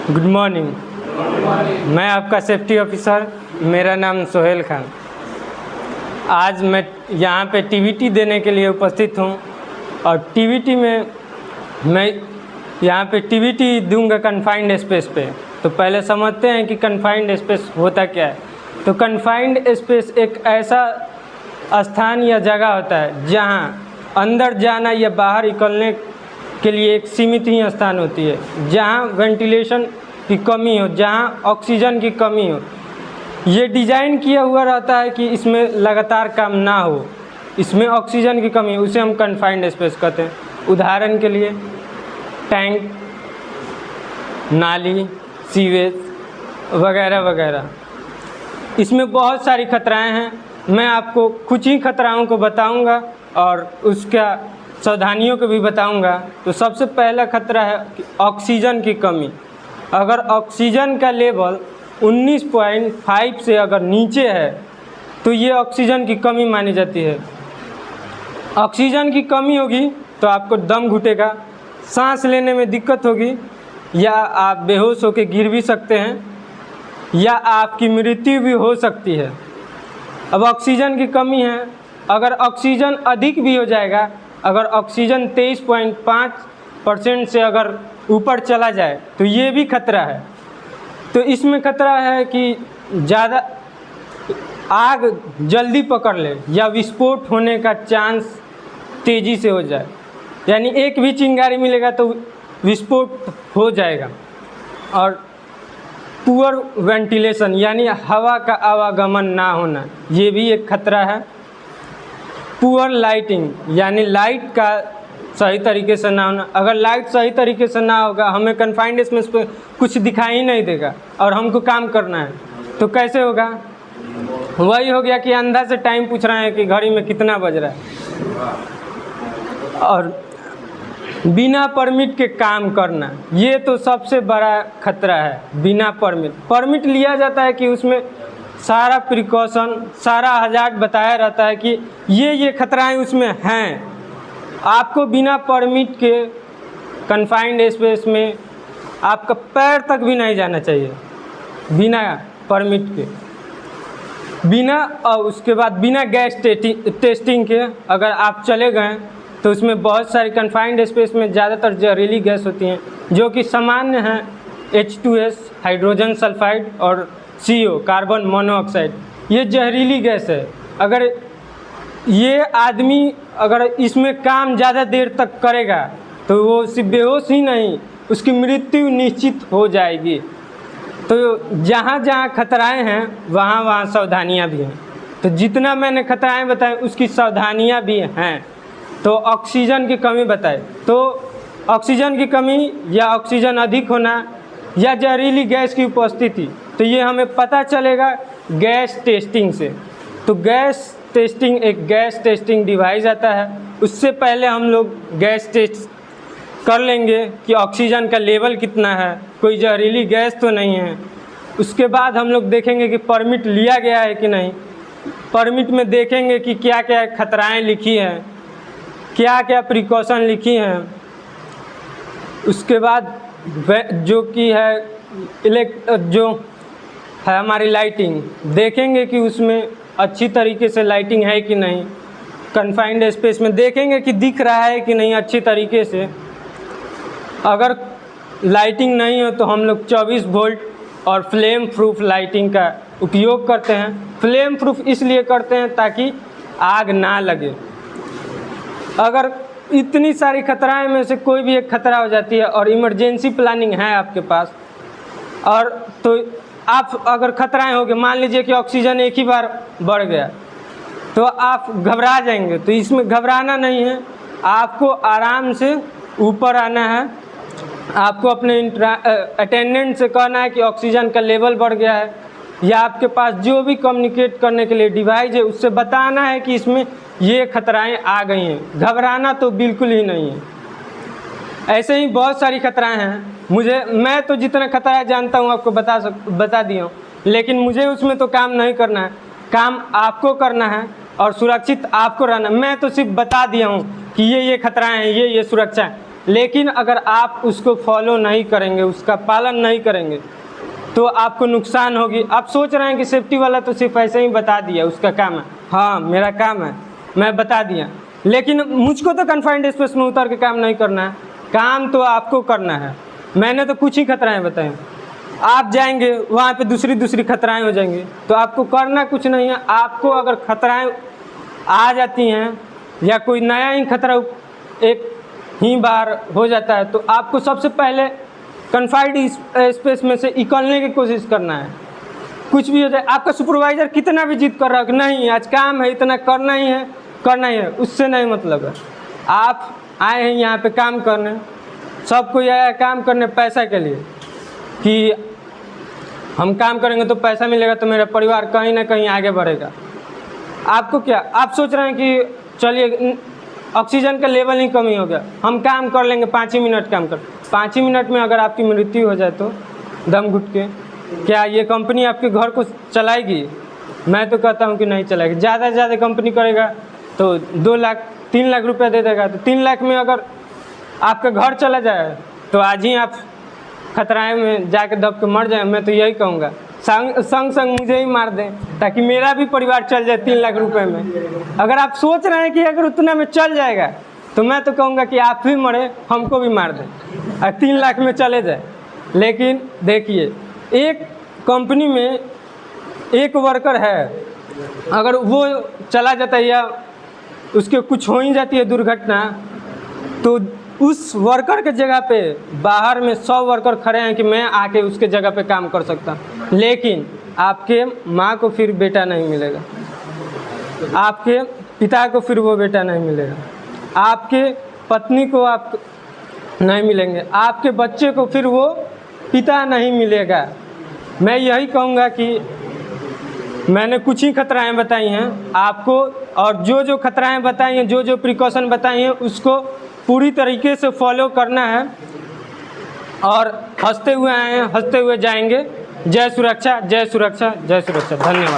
Good morning. मैं आपका safety officer, मेरा नाम सोहेल खान। आज मैं यहाँ पे टीवीटी देने के लिए उपस्थित हूँ और टीवीटी में मैं यहाँ पे टीवीटी दूंगा कन्फाइंड स्पेस पे। तो पहले समझते हैं कि कन्फाइंड स्पेस होता क्या है। तो कन्फाइंड स्पेस एक ऐसा स्थान या जगह होता है जहाँ अंदर जाना या बाहर निकलने के लिए एक सीमित ही स्थान होती है, जहाँ वेंटिलेशन की कमी हो, जहाँ ऑक्सीजन की कमी हो। ये डिज़ाइन किया हुआ रहता है कि इसमें लगातार काम ना हो, इसमें ऑक्सीजन की कमी हो, उसे हम कन्फाइंड स्पेस कहते हैं। उदाहरण के लिए टैंक, नाली, सीवेज वगैरह वगैरह, इसमें बहुत सारी खतराएं हैं। मैं आपको कुछ ही खतराओं को बताऊंगा और उसका सावधानियों को भी बताऊंगा। तो सबसे पहला खतरा है कि ऑक्सीजन की कमी। अगर ऑक्सीजन का लेवल 19.5 से अगर नीचे है तो ये ऑक्सीजन की कमी मानी जाती है। ऑक्सीजन की कमी होगी तो आपको दम घुटेगा, सांस लेने में दिक्कत होगी, या आप बेहोश होकर गिर भी सकते हैं, या आपकी मृत्यु भी हो सकती है। अब ऑक्सीजन की कमी है, अगर ऑक्सीजन अधिक भी हो जाएगा, अगर ऑक्सीजन 23.5% से अगर ऊपर चला जाए तो ये भी खतरा है। तो इसमें खतरा है कि ज़्यादा आग जल्दी पकड़ ले या विस्फोट होने का चांस तेज़ी से हो जाए, यानी एक भी चिंगारी मिलेगा तो विस्फोट हो जाएगा। और पुअर वेंटिलेशन यानी हवा का आवागमन ना होना, ये भी एक खतरा है। पुअर लाइटिंग यानी लाइट का सही तरीके से ना होना। अगर लाइट सही तरीके से ना होगा, हमें कन्फाइंड स्पेस पे कुछ दिखाई नहीं देगा और हमको काम करना है, तो कैसे होगा? वही हो गया कि अंधा से टाइम पूछ रहे हैं कि घड़ी में कितना बज रहा है। और बिना परमिट के काम करना, ये तो सबसे बड़ा खतरा है। बिना परमिट लिया जाता है कि उसमें सारा प्रिकॉशन, सारा हजार्ड बताया रहता है कि ये खतराएं उसमें हैं। आपको बिना परमिट के कन्फाइंड स्पेस में आपका पैर तक भी नहीं जाना चाहिए, बिना परमिट के। और उसके बाद बिना गैस टेस्टिंग के अगर आप चले गए तो उसमें बहुत सारी कन्फाइंड स्पेस में ज़्यादातर जहरीली गैस होती हैं, जो कि सामान्य हैं H2S हाइड्रोजन सल्फाइड और CO कार्बन मोनोऑक्साइड। ये जहरीली गैस है। अगर ये आदमी अगर इसमें काम ज़्यादा देर तक करेगा तो वो सिर्फ बेहोश ही नहीं, उसकी मृत्यु निश्चित हो जाएगी। तो जहाँ जहाँ खतराएं हैं वहाँ वहाँ सावधानियाँ भी हैं। तो जितना मैंने खतराएं बताए उसकी सावधानियाँ भी हैं। तो ऑक्सीजन की कमी बताए, तो ऑक्सीजन की कमी या ऑक्सीजन अधिक होना या जहरीली गैस की उपस्थिति, तो ये हमें पता चलेगा गैस टेस्टिंग से। तो गैस टेस्टिंग, एक गैस टेस्टिंग डिवाइस आता है। उससे पहले हम लोग गैस टेस्ट कर लेंगे कि ऑक्सीजन का लेवल कितना है, कोई जहरीली गैस तो नहीं है। उसके बाद हम लोग देखेंगे कि परमिट लिया गया है कि नहीं। परमिट में देखेंगे कि क्या क्या खतराएं लिखी हैं, क्या क्या प्रिकॉशन लिखी हैं। उसके बाद जो कि है जो है हमारी लाइटिंग, देखेंगे कि उसमें अच्छी तरीके से लाइटिंग है कि नहीं। कन्फाइंड स्पेस में देखेंगे कि दिख रहा है कि नहीं अच्छी तरीके से। अगर लाइटिंग नहीं हो तो हम लोग 24 वोल्ट और फ्लेम प्रूफ लाइटिंग का उपयोग करते हैं। फ्लेम प्रूफ इसलिए करते हैं ताकि आग ना लगे। अगर इतनी सारी खतराएं में से कोई भी एक खतरा हो जाती है और इमरजेंसी प्लानिंग है आपके पास, और तो आप अगर खतराएं हो गए, मान लीजिए कि ऑक्सीजन एक ही बार बढ़ गया तो आप घबरा जाएंगे। तो इसमें घबराना नहीं है, आपको आराम से ऊपर आना है। आपको अपने अटेंडेंट से कहना है कि ऑक्सीजन का लेवल बढ़ गया है, या आपके पास जो भी कम्युनिकेट करने के लिए डिवाइस है उससे बताना है कि इसमें ये खतराएं आ गई हैं। घबराना तो बिल्कुल ही नहीं है। ऐसे ही बहुत सारी खतराएं हैं। मैं तो जितना खतरा जानता हूँ आपको बता दिया हूँ, लेकिन मुझे उसमें तो काम नहीं करना है। काम आपको करना है और सुरक्षित आपको रहना। मैं तो सिर्फ बता दिया हूँ कि ये खतराएं हैं, ये सुरक्षा है। लेकिन अगर आप उसको फॉलो नहीं करेंगे, उसका पालन नहीं करेंगे, तो आपको नुकसान होगी। आप सोच रहे हैं कि सेफ्टी वाला तो सिर्फ ऐसे ही बता दिया, उसका काम है, हाँ मेरा काम है, मैं बता दिया, लेकिन मुझको तो कन्फाइंड स्पेस में उतर के काम नहीं करना है, काम तो आपको करना है। मैंने तो कुछ ही खतराएं बताए, आप जाएंगे वहाँ पे दूसरी खतराएं हो जाएंगी, तो आपको करना कुछ नहीं है। आपको अगर खतराएं आ जाती हैं या कोई नया ही खतरा एक ही बार हो जाता है, तो आपको सबसे पहले कन्फाइंड स्पेस में से निकलने की कोशिश करना है। कुछ भी हो जाए, आपका सुपरवाइज़र कितना भी जिद कर रहा है कि नहीं आज काम है, इतना करना ही है, उससे नहीं मतलब है। आप आए हैं यहाँ पे काम करने, सब कोई आया है काम करने पैसा के लिए, कि हम काम करेंगे तो पैसा मिलेगा तो मेरा परिवार कहीं ना कहीं आगे बढ़ेगा। आपको क्या, आप सोच रहे हैं कि चलिए ऑक्सीजन का लेवल ही कमी हो गया, हम काम कर लेंगे, 5 ही मिनट काम कर, 5 ही मिनट में अगर आपकी मृत्यु हो जाए तो दम घुट के, क्या ये कंपनी आपके घर को चलाएगी? मैं तो कहता हूँ कि नहीं चलाएगी। ज़्यादा से ज़्यादा कंपनी करेगा तो 2 लाख 3 लाख रुपया दे देगा, तो 3 लाख में अगर आपका घर चला जाए तो आज ही आप खतराए में जाके दब के मर जाए। मैं तो यही कहूँगा, संग मुझे ही मार दें ताकि मेरा भी परिवार चल जाए 3 लाख रुपए में। अगर आप सोच रहे हैं कि अगर उतना में चल जाएगा तो मैं तो कहूँगा कि आप भी मरे, हमको भी मार दें और 3 लाख में चले जाए। लेकिन देखिए, एक कंपनी में एक वर्कर है, अगर वो चला जाता है या उसके कुछ हो ही जाती है दुर्घटना, तो उस वर्कर के जगह पे बाहर में 100 वर्कर खड़े हैं कि मैं आके उसके जगह पे काम कर सकता हूँ। लेकिन आपके माँ को फिर बेटा नहीं मिलेगा, आपके पिता को फिर वो बेटा नहीं मिलेगा, आपके पत्नी को आप नहीं मिलेंगे, आपके बच्चे को फिर वो पिता नहीं मिलेगा। मैं यही कहूँगा कि मैंने कुछ ही खतराएं बताई हैं आपको, और जो खतराएं बताई हैं, जो प्रिकॉशन बताई हैं, उसको पूरी तरीके से फॉलो करना है। और हंसते हुए आए हैं, हंसते हुए जाएंगे। जय सुरक्षा, जय सुरक्षा, जय सुरक्षा। धन्यवाद।